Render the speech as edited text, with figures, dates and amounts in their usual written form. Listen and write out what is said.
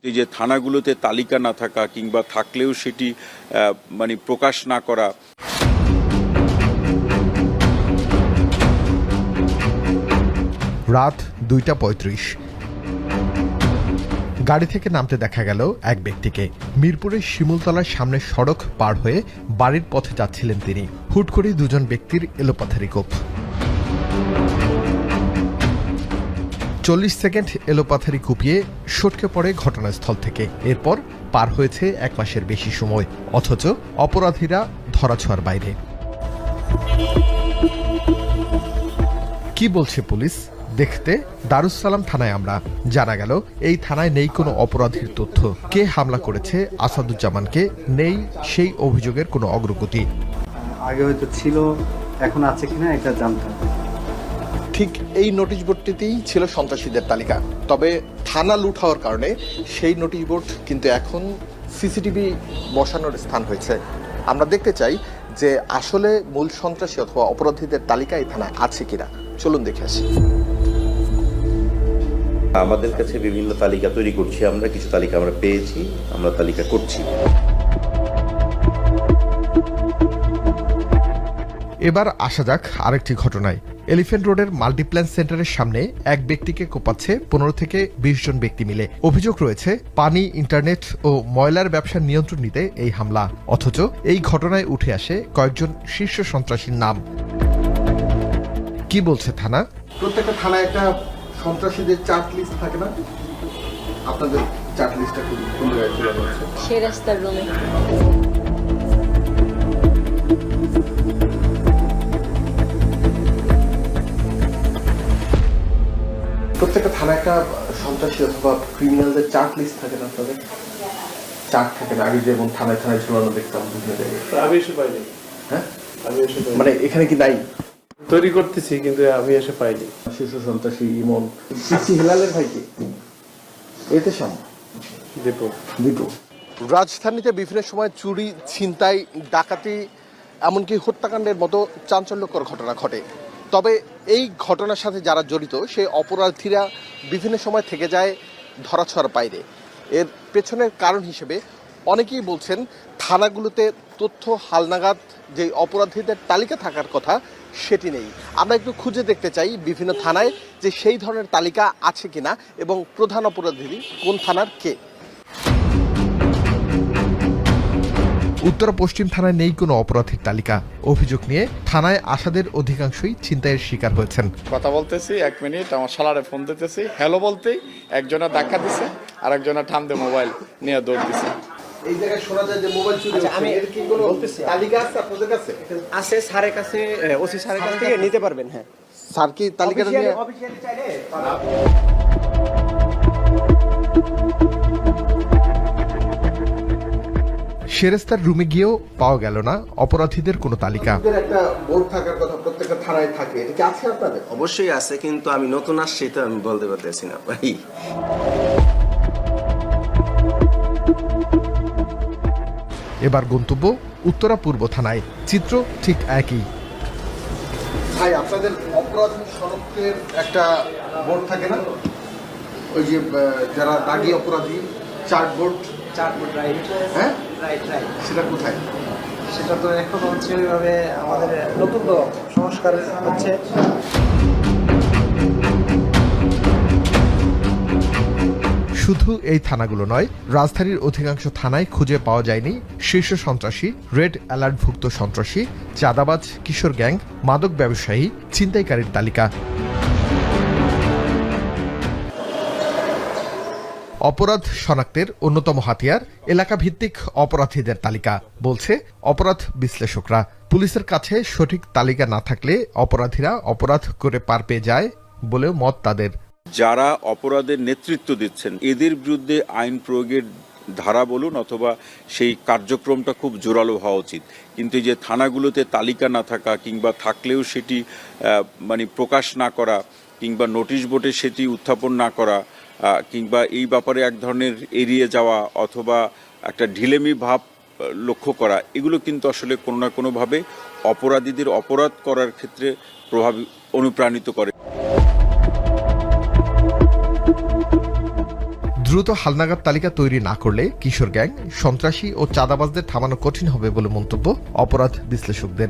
এই যে থানাগুলোতে তালিকা না থাকা কিংবা থাকলেও সেটি প্রকাশ না করা। রাত 2:35। গাড়ি থেকে নামতে দেখা গেল এক ব্যক্তিকে। মিরপুরের শিমুলতলার সামনে সড়ক পার হয়ে বাড়ির পথে যাচ্ছিলেন তিনি। হুট করে দুজন ব্যক্তির এলোপাথারি কোপ। 40 সেকেন্ড এলোপাথারি কুপিয়ে সটকে পড়ে ঘটনাস্থল থেকে। এরপর পার হয়েছে 1 মাসের বেশি সময়, অথচ অপরাধীরা ধরাছোঁয়ার বাইরে। কি বলছে পুলিশ? দেখতে দারুস সালাম থানায় আমরা। জানা গেল এই থানায় নেই কোনো অপরাধীর তথ্য। কে হামলা করেছে আসাদুজ্জামানকে, নেই সেই অভিযোগের কোনো অগ্রগতি। আগে হয়তো ছিল, এখন আছে কিনা এটা জানতে হবে। ঠিক এই নোটিশ বোর্ডটিতেই ছিল সন্ত্রাসীদের তালিকা। তবে থানা লুট হওয়ার কারণে সেই নোটিশ বোর্ড কিন্তু এখন সিসিটিভি বসানোর স্থান হয়েছে। আমরা দেখতে চাই যে আসলে মূল সন্ত্রাসী অথবা অপরাধীদের তালিকা এই থানায় আছে কিনা। চলুন দেখে আসি। আমাদের কাছে বিভিন্ন তালিকা তৈরি করছি আমরা, কিছু তালিকা আমরা পেয়েছি, আমরা তালিকা করছি। এবার আসা যাক আরেকটি ঘটনায়। এলিফ্যান্ট রোডের মাল্টিপ্ল্যান সেন্টারের সামনে এক ব্যক্তিকে কোপাচ্ছে 15 থেকে 20 জন ব্যক্তি মিলে। অভিযোগ রয়েছে পানি, ইন্টারনেট ও ময়লার ব্যবসার নিয়ন্ত্রণ নিতে এই হামলা। অথচ এই ঘটনায় উঠে আসে কয়েকজন শীর্ষ সন্ত্রাসীর নাম। কি বলছে থানা? প্রত্যেকটা থানায় একটা সন্ত্রাসীদের চার্ট লিস্ট থাকে না? আপনাদের চার্ট লিস্টটা কোন জায়গায় তুলে ধরছে? সেই রাস্তার রুমে। প্রত্যেকটা থানায় একটা সন্ত্রাসী অথবা ক্রিমিনালদের চার্ট লিস্ট থাকে না? আপনাদের চার্ট থাকে না? আগে যেমন থানায় থানায় ঝুলানো দেখতাম বিভিন্ন জায়গায়। আমি এসে পাইনি। হ্যাঁ, আমি এসে পাইনি। মানে এখানে কি নাই? তৈরি করতেছি কিন্তু আমি এসে পাইনি। শীর্ষ সন্ত্রাসী ইমন হেলালের ভাইকে এতে দীপু। রাজধানীতে বিভিন্ন সময় চুরি, ছিনতাই, ডাকাতি, এমনকি হত্যাকাণ্ডের মতো চাঞ্চল্যকর ঘটনা ঘটে। তবে এই ঘটনার সাথে যারা জড়িত সেই অপরাধীরা বিভিন্ন সময় থেকে যায় ধরাছোঁয়ার বাইরে। এর পেছনের কারণ হিসেবে অনেকেই বলছেন থানাগুলোতে তথ্য হালনাগাদ যে অপরাধীদের তালিকা থাকার কথা সেটি নেই। আমরা একটু খুঁজে দেখতে চাই বিভিন্ন থানায় যে সেই ধরনের তালিকা আছে কিনা এবং প্রধান অপরাধী কোন থানার কে। উত্তর পশ্চিম থানায় নেই কোনো অপরাধীর তালিকা। অভিযোগ নিয়ে থানায় আসাদের অধিকাংশই ছিনতাইয়ের শিকার হয়েছেন। কথা বলতেছি 1 মিনিট, আমার শালারে ফোন দিতেছি, হ্যালো বলতেই একজনের ধাক্কা দিছে আর একজনের ঠাম দিয়ে মোবাইল নিয়ে দৌড় দিছে। এই জায়গায় শোনা যায় যে মোবাইল চুরি হচ্ছে। আমি এর কি কোনো তালিকা আছে আপনাদের কাছে? আছে, স্যারের কাছে, ওসি স্যারের কাছ থেকে নিতে পারবেন। হ্যাঁ, স্যার কি তালিকাটা নিয়ে অফিসিয়ালি চাইলে শেরেস্তার রুমে গিয়েও পাওয়া গেল না অপরাধীদের কোনো তালিকা। একটা বোর্ড থাকার কথা প্রত্যেকটা থানায় থাকে, এটা কি আছে আপনাদের? অবশ্যই আছে, কিন্তু আমি নতুন আসছি তো আমি বলতে পারতেছি না ভাই। এবার গন্তব্য উত্তরা পূর্ব থানায়। চিত্র ঠিক একই। ভাই, আপনাদের অপরাধী শনাক্তের একটা বোর্ড থাকে না? ওই যে যারা দাগি অপরাধী, চার্ট বোর্ড রাইট। হ্যাঁ, রাইট। সেটা কোথায়? সেটা তো এখন হচ্ছে ওইভাবে আমাদের নতুন তো সংস্কার হচ্ছে। শুধু এই থানাগুলো নয়, রাজধানীর অধিকাংশ থানায় খুঁজে পাওয়া যায়নি শীর্ষ সন্ত্রাসী, রেড অ্যালার্টভুক্ত সন্ত্রাসী, চাঁদাবাজ, কিশোর গ্যাং, মাদক ব্যবসায়ী, ছিনতাইকারীর তালিকা। অপরাধ শনাক্তের অন্যতম হাতিয়ার এলাকা ভিত্তিক অপরাধীদের তালিকা, বলছে অপরাধ বিশ্লেষকরা। পুলিশের কাছে সঠিক তালিকা না থাকলে অপরাধীরা অপরাধ করে পার পেয়ে যায় বলেও মত তাদের। যারা অপরাধের নেতৃত্ব দিচ্ছেন এদের বিরুদ্ধে আইন প্রয়োগের ধারা বলুন অথবা সেই কার্যক্রমটা খুব জোরালো হওয়া উচিত। কিন্তু এই যে থানাগুলোতে তালিকা না থাকা কিংবা থাকলেও সেটি প্রকাশ না করা কিংবা নোটিশ বোর্ডে সেটি উত্থাপন না করা কিংবা এই ব্যাপারে এক ধরনের এড়িয়ে যাওয়া অথবা একটা ঢিলেমি ভাব লক্ষ্য করা, এগুলো কিন্তু আসলে কোনো না কোনোভাবে অপরাধীদের অপরাধ করার ক্ষেত্রে অনুপ্রাণিত করে। দ্রুত হালনাগাদ তালিকা তৈরি না করলে কিশোর গ্যাং, সন্ত্রাসী ও চাঁদাবাজদের থামানো কঠিন হবে বলে মন্তব্য অপরাধ বিশ্লেষকদের।